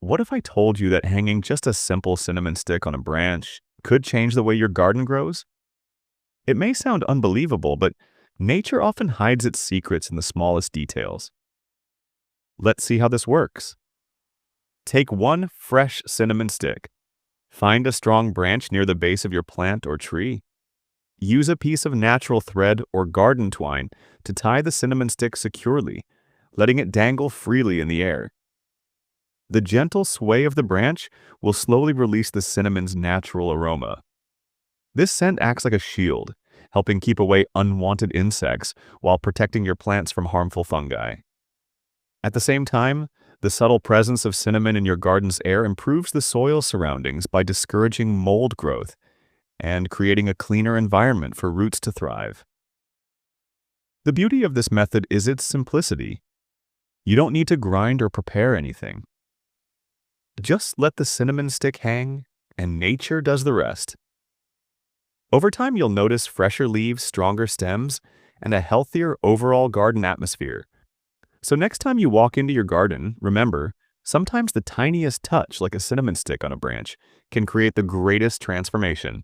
What if I told you that hanging just a simple cinnamon stick on a branch could change the way your garden grows? It may sound unbelievable, but nature often hides its secrets in the smallest details. Let's see how this works. Take one fresh cinnamon stick. Find a strong branch near the base of your plant or tree. Use a piece of natural thread or garden twine to tie the cinnamon stick securely, letting it dangle freely in the air. The gentle sway of the branch will slowly release the cinnamon's natural aroma. This scent acts like a shield, helping keep away unwanted insects while protecting your plants from harmful fungi. At the same time, the subtle presence of cinnamon in your garden's air improves the soil surroundings by discouraging mold growth and creating a cleaner environment for roots to thrive. The beauty of this method is its simplicity. You don't need to grind or prepare anything. Just let the cinnamon stick hang, and nature does the rest. Over time, you'll notice fresher leaves, stronger stems, and a healthier overall garden atmosphere. So next time you walk into your garden, remember, sometimes the tiniest touch, like a cinnamon stick on a branch, can create the greatest transformation.